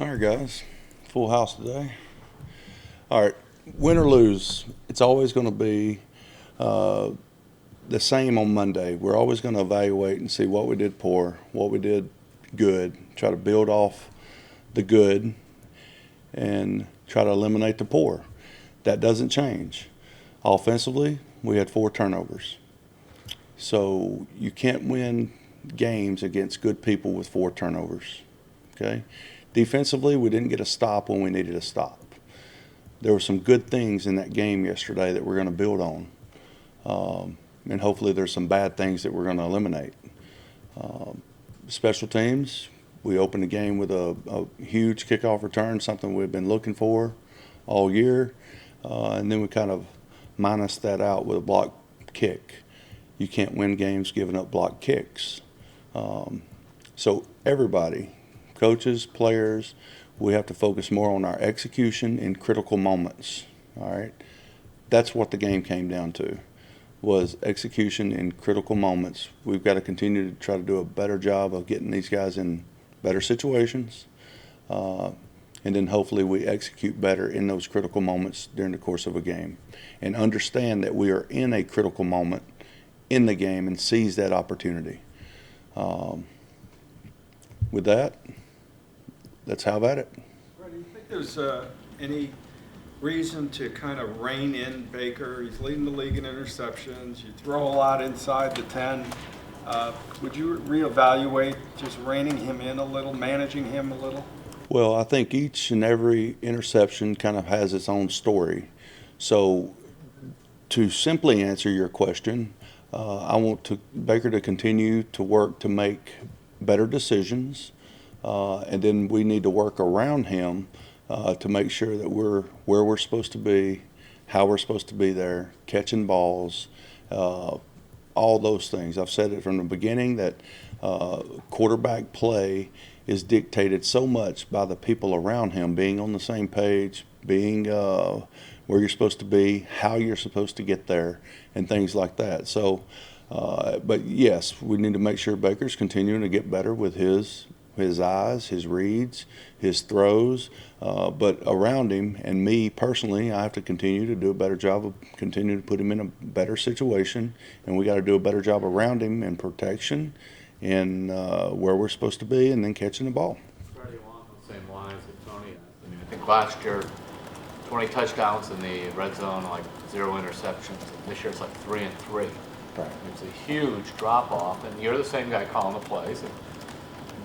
All right, guys. Full house today. All right. Win or lose, it's always going to be the same on Monday. We're always going to evaluate and see what we did poor, what we did good, try to build off the good, and try to eliminate the poor. That doesn't change. Offensively, we had 4 turnovers. So you can't win games against good people with 4 turnovers. Okay? Defensively, we didn't get a stop when we needed a stop. There were some good things in that game yesterday that we're going to build on. And hopefully there's some bad things that we're going to eliminate. Special teams, we opened the game with a huge kickoff return, something we've been looking for all year. And then we kind of minus that out with a block kick. You can't win games giving up block kicks. So everybody, coaches, players, we have to focus more on our execution in critical moments. All right, that's what the game came down to, was execution in critical moments. We've got to continue to try to do a better job of getting these guys in better situations, and then hopefully we execute better in those critical moments during the course of a game, and understand that we are in a critical moment in the game and seize that opportunity. With that, let's have at it. Right, do you think there's any reason to kind of rein in Baker? He's leading the league in interceptions. You throw a lot inside the 10. Would you reevaluate just reining him in a little, managing him a little? Well, I think each and every interception kind of has its own story. So to simply answer your question, I want Baker to continue to work to make better decisions, and then we need to work around him to make sure that we're where we're supposed to be, how we're supposed to be there, catching balls, all those things. I've said it from the beginning that quarterback play is dictated so much by the people around him being on the same page, being where you're supposed to be, how you're supposed to get there, and things like that. So, but yes, we need to make sure Baker's continuing to get better with his eyes, his reads, his throws, but around him and me personally, I have to continue to do a better job of continuing to put him in a better situation, and we got to do a better job around him in protection and where we're supposed to be, and then catching the ball. Freddie, along those same lines that Tony has. I mean, I think last year, 20 touchdowns in the red zone, like 0 interceptions. This year it's like 3 and 3. Right. It's a huge drop off, and you're the same guy calling the plays. And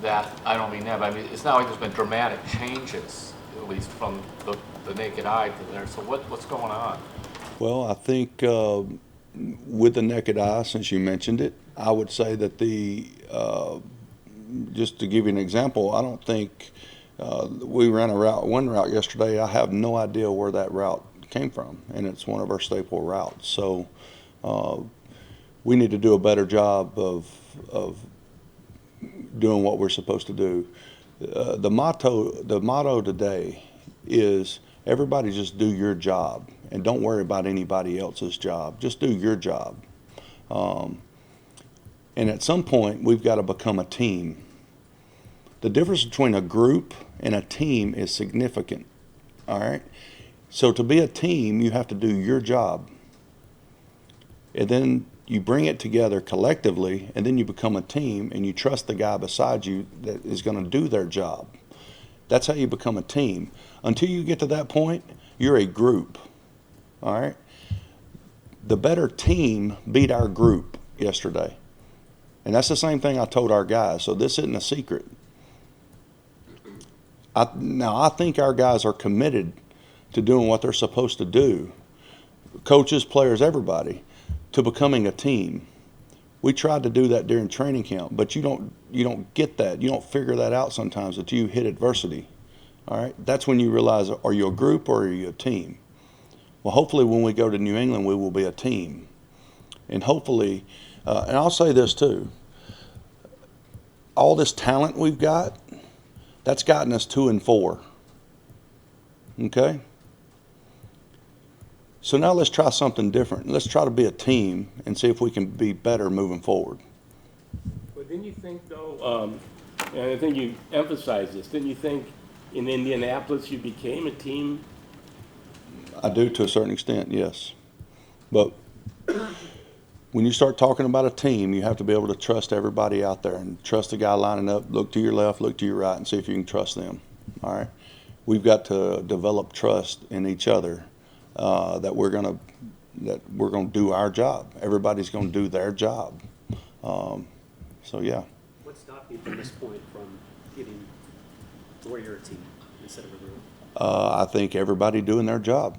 that, I don't mean that, but I mean, it's not like there's been dramatic changes, at least from the naked eye to there. So what's going on? Well, I think with the naked eye, since you mentioned it, I would say that just to give you an example, I don't think we ran one route yesterday. I have no idea where that route came from, and it's one of our staple routes. So we need to do a better job of doing what we're supposed to do. The motto today is everybody just do your job and don't worry about anybody else's job. Just do your job. And at some point, we've got to become a team. The difference between a group and a team is significant. All right? So to be a team, you have to do your job. And then you bring it together collectively, and then you become a team, and you trust the guy beside you that is going to do their job. That's how you become a team. Until you get to that point, you're a group. All right? The better team beat our group yesterday. And that's the same thing I told our guys, so this isn't a secret. I think our guys are committed to doing what they're supposed to do. Coaches, players, everybody, to becoming a team. We tried to do that during training camp, but you don't get that. You don't figure that out sometimes until you hit adversity. All right? That's when you realize, are you a group or are you a team? Well, hopefully when we go to New England, we will be a team. And hopefully, and I'll say this too, all this talent we've got, that's gotten us 2-4. Okay? So now let's try something different. Let's try to be a team and see if we can be better moving forward. But didn't you think, though, and I think you emphasized this, didn't you think in Indianapolis you became a team? I do to a certain extent, yes. But when you start talking about a team, you have to be able to trust everybody out there and trust the guy lining up. Look to your left, look to your right, and see if you can trust them. All right, we've got to develop trust in each other that we're gonna do our job. Everybody's gonna do their job. So yeah. What stopped you from this point from getting to where you're a team instead of a group? I think everybody doing their job.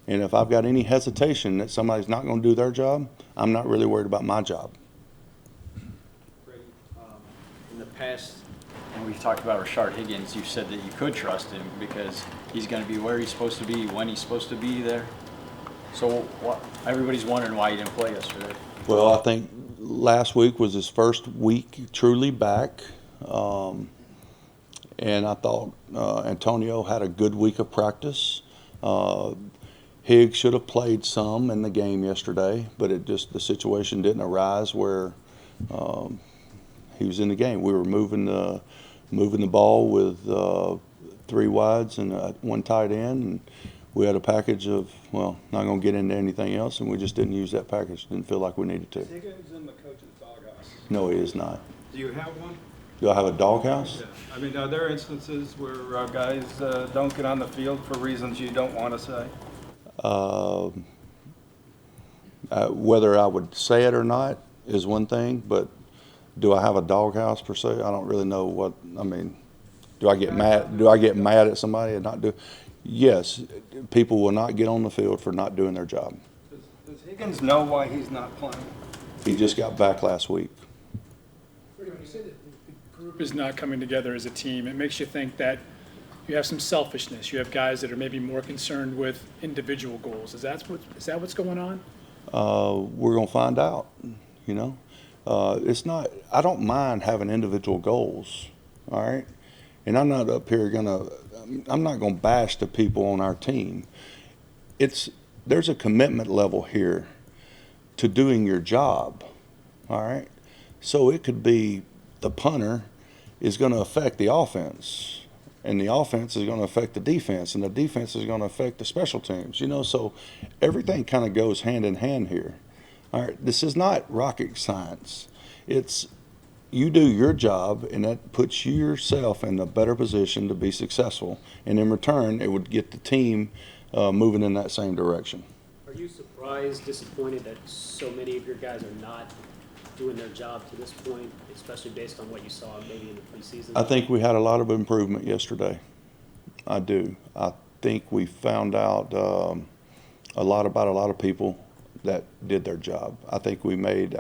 And if I've got any hesitation that somebody's not going to do their job, I'm not really worried about my job. Freddie, in the past, and we've talked about Rashard Higgins, you said that you could trust him because he's going to be where he's supposed to be, when he's supposed to be there. So everybody's wondering why he didn't play yesterday. Well, I think last week was his first week truly back. And I thought Antonio had a good week of practice. Higgs should have played some in the game yesterday, but the situation didn't arise where he was in the game. We were moving the ball with 3 wides and 1 tight end, and we had a package of, well, not going to get into anything else, and we just didn't use that package. Didn't feel like we needed to. Is Higgins in the coach's doghouse? No, he is not. Do you have one? Do I have a doghouse? Yeah. I mean, are there instances where guys don't get on the field for reasons you don't want to say? Whether I would say it or not is one thing, but do I have a doghouse per se? I don't really know what. I mean, do I get mad? Do I get mad at somebody and not do? Yes, people will not get on the field for not doing their job. Does Higgins know why he's not playing? He just got back last week. When you say that the group is not coming together as a team, it makes you think that you have some selfishness. You have guys that are maybe more concerned with individual goals. Is that what's going on? We're gonna find out. You know, it's not. I don't mind having individual goals. All right, and I'm not up here I'm not gonna bash the people on our team. There's a commitment level here to doing your job. All right, so it could be the punter is going to affect the offense, and the offense is going to affect the defense, and the defense is going to affect the special teams. You know, so everything kind of goes hand in hand here. All right, this is not rocket science. It's you do your job, and that puts yourself in a better position to be successful. And in return, it would get the team moving in that same direction. Are you surprised, disappointed that so many of your guys are not doing their job to this point, especially based on what you saw maybe in the preseason? I think we had a lot of improvement yesterday. I do. I think we found out a lot about a lot of people that did their job. I think we made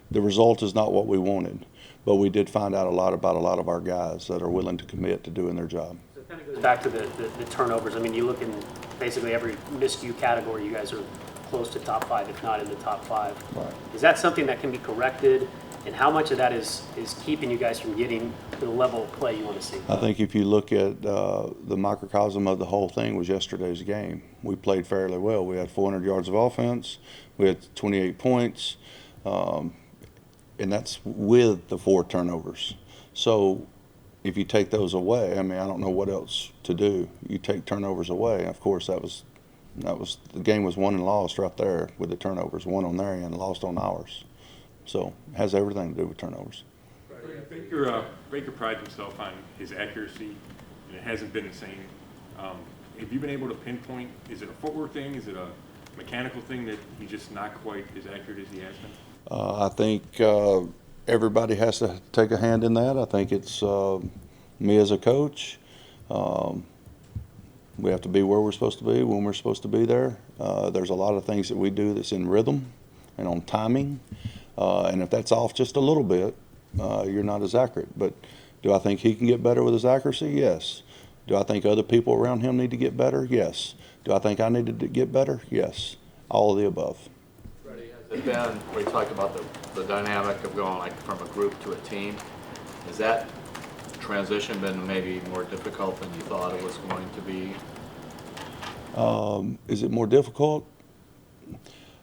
the result is not what we wanted, but we did find out a lot about a lot of our guys that are willing to commit to doing their job. So it kind of goes back to the turnovers. I mean, you look in basically every miscue category, you guys are close to top 5, if not in the top 5. Right. Is that something that can be corrected? And how much of that is keeping you guys from getting to the level of play you want to see? I think if you look at the microcosm of the whole thing was yesterday's game. We played fairly well. We had 400 yards of offense. We had 28 points. And that's with the 4 turnovers. So if you take those away, I mean, I don't know what else to do. You take turnovers away. Of course, that was the game was won and lost right there with the turnovers. Won on their end, lost on ours. So it has everything to do with turnovers. Baker prides himself on his accuracy, and it hasn't been the same. Have you been able to pinpoint, is it a footwork thing? Is it a mechanical thing that he's just not quite as accurate as he has been? I think everybody has to take a hand in that. I think it's me as a coach. We have to be where we're supposed to be when we're supposed to be there. There's a lot of things that we do that's in rhythm and on timing. And if that's off just a little bit, you're not as accurate. But do I think he can get better with his accuracy? Yes. Do I think other people around him need to get better? Yes. Do I think I needed to get better? Yes. All of the above. Freddie, has it been, we talked about the dynamic of going like from a group to a team. Has that transition been maybe more difficult than you thought it was going to be? Is it more difficult?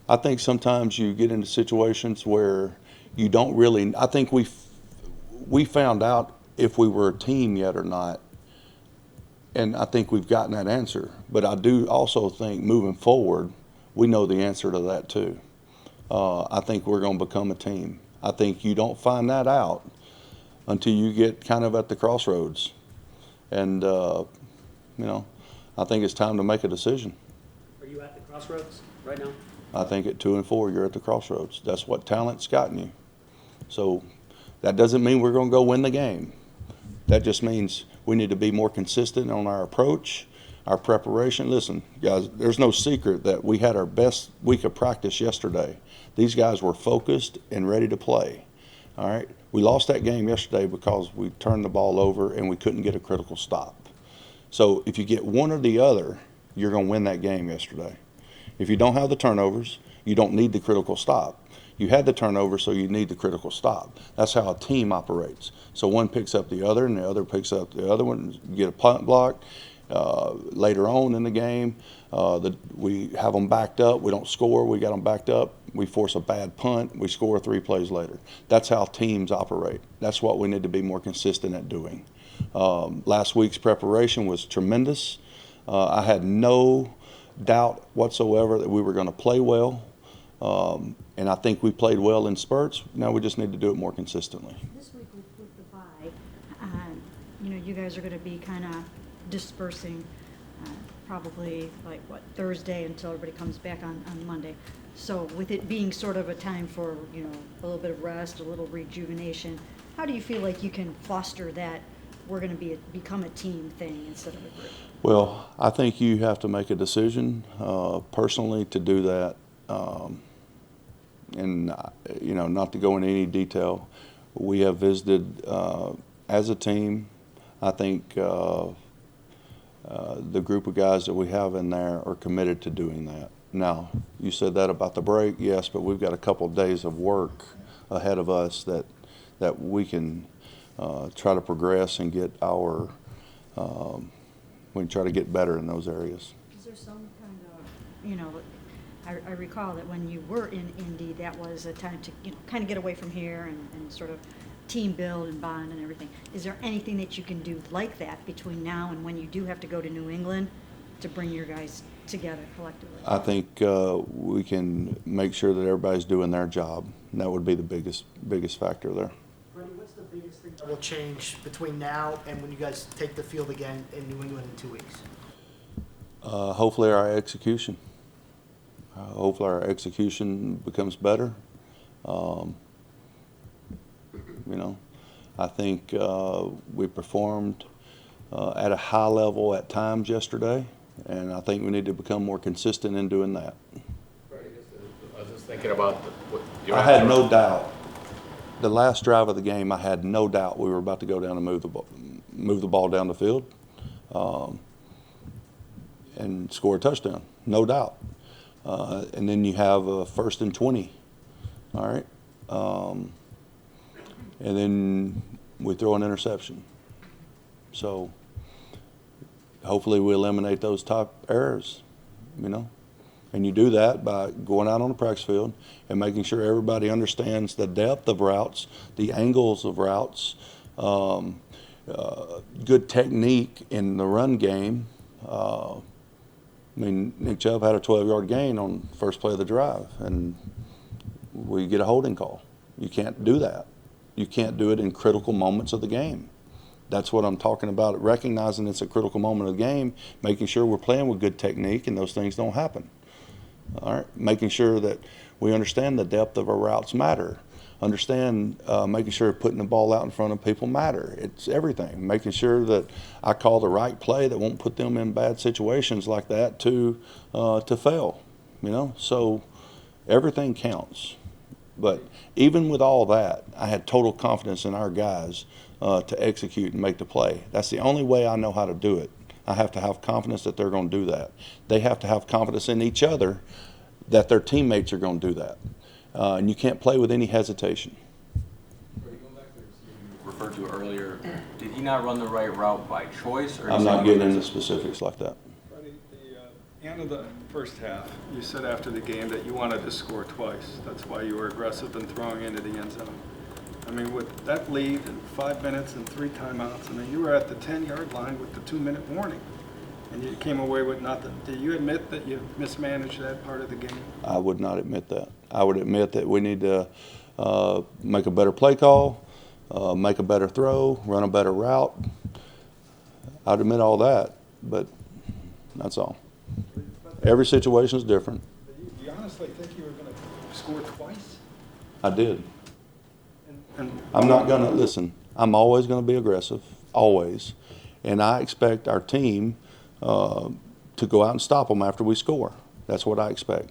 I think sometimes you get into situations where you don't really, I think we found out if we were a team yet or not And I think we've gotten that answer. But I do also think moving forward, we know the answer to that too. I think we're going to become a team. I think you don't find that out until you get kind of at the crossroads. And, I think it's time to make a decision. Are you at the crossroads right now? I think at 2-4, you're at the crossroads. That's what talent's gotten you. So that doesn't mean we're going to go win the game. That just means we need to be more consistent on our approach, our preparation. Listen, guys, there's no secret that we had our best week of practice yesterday. These guys were focused and ready to play. All right? We lost that game yesterday because we turned the ball over and we couldn't get a critical stop. So if you get one or the other, you're going to win that game yesterday. If you don't have the turnovers, you don't need the critical stop. You had the turnover, so you need the critical stop. That's how a team operates. So one picks up the other, and the other picks up the other one. You get a punt block. Later on in the game, we have them backed up. We don't score. We got them backed up. We force a bad punt. We score 3 plays later. That's how teams operate. That's what we need to be more consistent at doing. Last week's preparation was tremendous. I had no doubt whatsoever that we were going to play well. And I think we played well in spurts. Now we just need to do it more consistently. This week with the bye, you guys are going to be kind of dispersing probably like Thursday until everybody comes back on Monday. So with it being sort of a time for a little bit of rest, a little rejuvenation, how do you feel like you can foster that we're going to become a team thing instead of a group? Well, I think you have to make a decision personally to do that. And not to go into any detail, we have visited as a team. I think the group of guys that we have in there are committed to doing that. Now, you said that about the break, yes, but we've got a couple of days of work ahead of us that we can try to progress and get we can try to get better in those areas. Is there some kind of, I recall that when you were in Indy, that was a time to kind of get away from here and sort of team build and bond and everything. Is there anything that you can do like that between now and when you do have to go to New England to bring your guys together collectively? I think we can make sure that everybody's doing their job. And that would be the biggest factor there. Freddie, what's the biggest thing that will change between now and when you guys take the field again in New England in 2 weeks? Hopefully our execution. Hopefully our execution becomes better. I think we performed at a high level at times yesterday, and I think we need to become more consistent in doing that. I was just thinking about I had no doubt. The last drive of the game, I had no doubt we were about to go down and move the ball down the field and score a touchdown. No doubt. And then you have a 1st and 20, all right? And then we throw an interception. So hopefully we eliminate those top errors, And you do that by going out on the practice field and making sure everybody understands the depth of routes, the angles of routes, good technique in the run game. Nick Chubb had a 12-yard gain on the first play of the drive, and we get a holding call. You can't do that. You can't do it in critical moments of the game. That's what I'm talking about, recognizing it's a critical moment of the game, making sure we're playing with good technique and those things don't happen. All right, making sure that we understand the depth of our routes matter. Making sure putting the ball out in front of people matter. It's everything. Making sure that I call the right play that won't put them in bad situations like that to fail. So everything counts. But even with all that, I had total confidence in our guys to execute and make the play. That's the only way I know how to do it. I have to have confidence that they're going to do that. They have to have confidence in each other that their teammates are going to do that. And you can't play with any hesitation. Going back to the you referred to earlier, did he not run the right route by choice? Or I'm not getting into specifics like that. Freddie, the end of the first half, you said after the game that you wanted to score twice. That's why you were aggressive in throwing into the end zone. I mean, with that lead and 5 minutes and 3 timeouts, I mean, you were at the 10-yard line with the 2-minute warning, and you came away with nothing. Do you admit that you mismanaged that part of the game? I would not admit that. I would admit that we need to make a better play call, make a better throw, run a better route. I'd admit all that, but that's all. Every situation is different. Do you honestly think you were going to score twice? I did. And I'm not going to, listen, I'm always going to be aggressive, always. And I expect our team to go out and stop them after we score. That's what I expect.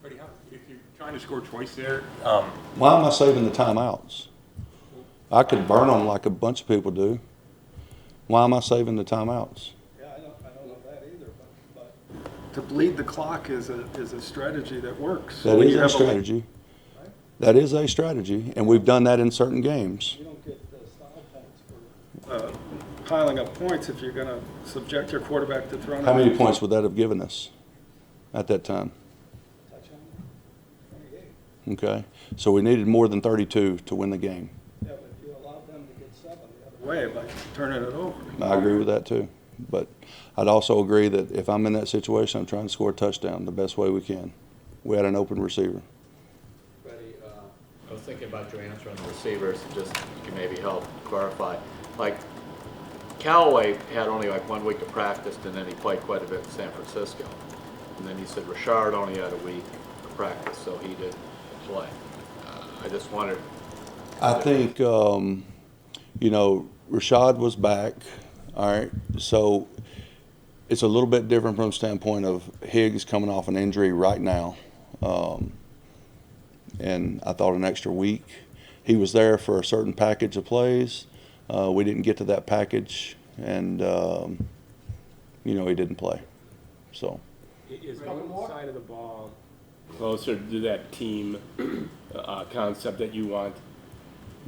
Freddie, if you're trying to score twice there, Why am I saving the timeouts? I could burn them like a bunch of people do. Why am I saving the timeouts? Yeah, I don't know that either, but to bleed the clock is a strategy that works. That When is you a have lead. strategy. That is a strategy, and we've done that in certain games. You don't get style points for piling up points if you're going to subject your quarterback to throwing. How many points would that have given us at that time? Touchdown? 28. Okay, so we needed more than 32 to win the game. Yeah, but you allowed them to get 7 the other way by turning it over. I agree with that too, but I'd also agree that if I'm in that situation, I'm trying to score a touchdown the best way we can. We had an open receiver. Freddie, I was thinking about your answer on the receivers, and just you can maybe help clarify. Like, Callaway had only like 1 week of practice, and then he played quite a bit in San Francisco. And then you said Richard only had a week of practice, so he didn't play. I just wondered. I think, Rashad was back, all right, so it's a little bit different from the standpoint of Higgs coming off an injury right now. And I thought an extra week. He was there for a certain package of plays. We didn't get to that package, and, he didn't play. So. Is one side of the ball closer to that team concept that you want?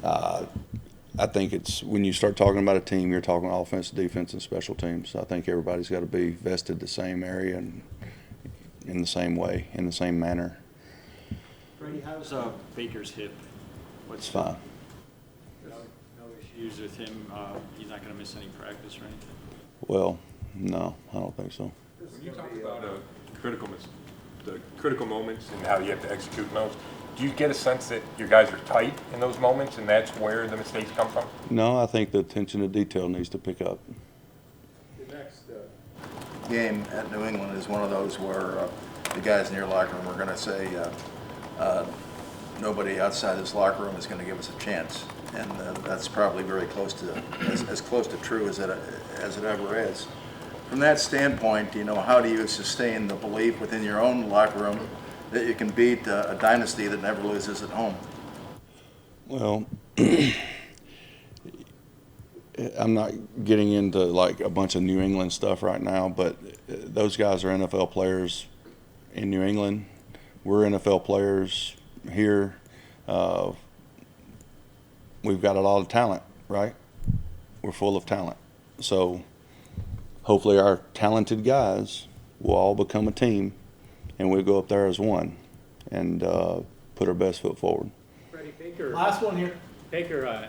I think it's when you start talking about a team, you're talking offense, defense, and special teams. I think everybody's got to be vested the same area and in the same way, in the same manner. Freddie, how's Baker's hip? It's fine. No issues with him? He's not going to miss any practice or anything? Well, no, I don't think so. when you talk about the critical moments and how you have to execute in those, do you get a sense that your guys are tight in those moments and that's where the mistakes come from? No, I think the attention to detail needs to pick up. The next game at New England is one of those where the guys in your locker room are going to say, nobody outside this locker room is going to give us a chance. And that's probably very close to, as close to true as it ever is. From that standpoint, how do you sustain the belief within your own locker room that you can beat a dynasty that never loses at home? Well, I'm not getting into like a bunch of New England stuff right now, but those guys are NFL players in New England. We're NFL players here. We've got a lot of talent, right? We're full of talent. So hopefully our talented guys will all become a team and we'll go up there as one and put our best foot forward. Freddie, Baker. Last one here. Baker.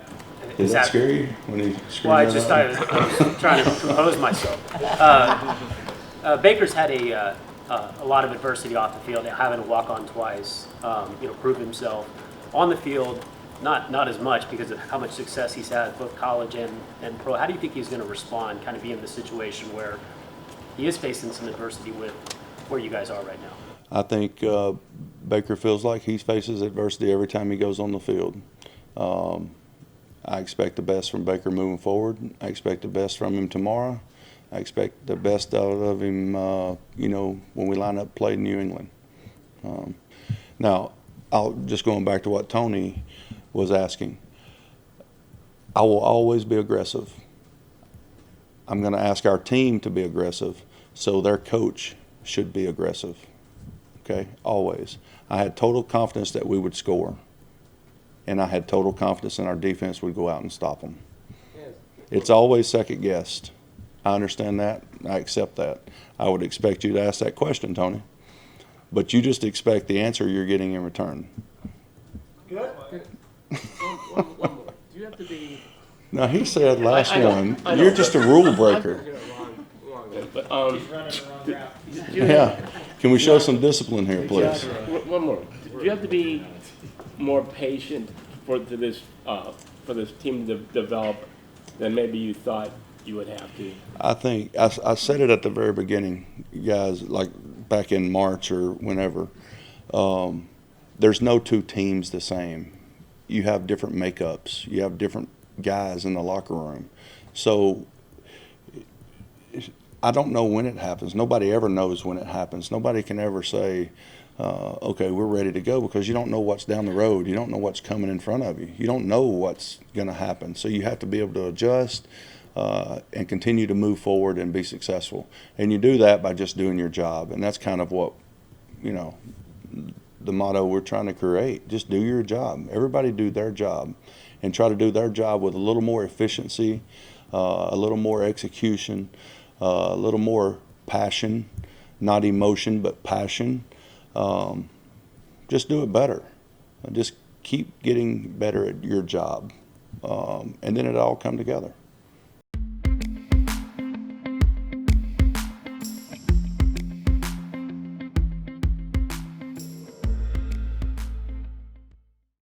Did that scare you when he screamed Well, I that was trying to compose myself. Baker's had a lot of adversity off the field, having to walk on twice, prove himself. On the field, not as much because of how much success he's had, both college and pro. How do you think he's going to respond, kind of be in the situation where he is facing some adversity with where you guys are right now? I think Baker feels like he faces adversity every time he goes on the field. I expect the best from Baker moving forward. I expect the best from him tomorrow. I expect the best out of him, when we line up play in New England. Now, just going back to what Tony was asking, I will always be aggressive. I'm going to ask our team to be aggressive, so their coach should be aggressive. Okay, always. I had total confidence that we would score, and I had total confidence in our defense would go out and stop them. It's always second guessed. I understand that. I accept that. I would expect you to ask that question, Tony, but you just expect the answer you're getting in return. Good? One more. Do you have to be? Now, he said last I know, one, I know. you're just a rule breaker. But, Yeah. Can we show some discipline here, please? one more. Do you have to be more patient for this team to develop than maybe you thought you would have to? I think, I said it at the very beginning, guys, like back in March or whenever. There's no two teams the same. You have different makeups. You have different guys in the locker room. So I don't know when it happens. Nobody ever knows when it happens. Nobody can ever say, okay, we're ready to go, because you don't know what's down the road. You don't know what's coming in front of you. You don't know what's going to happen. So you have to be able to adjust and continue to move forward and be successful. And you do that by just doing your job. And that's kind of what, the motto we're trying to create. Just do your job. Everybody do their job, and try to do their job with a little more efficiency, a little more execution, a little more passion, not emotion, but passion. Just do it better. Just keep getting better at your job. And then it'll all come together.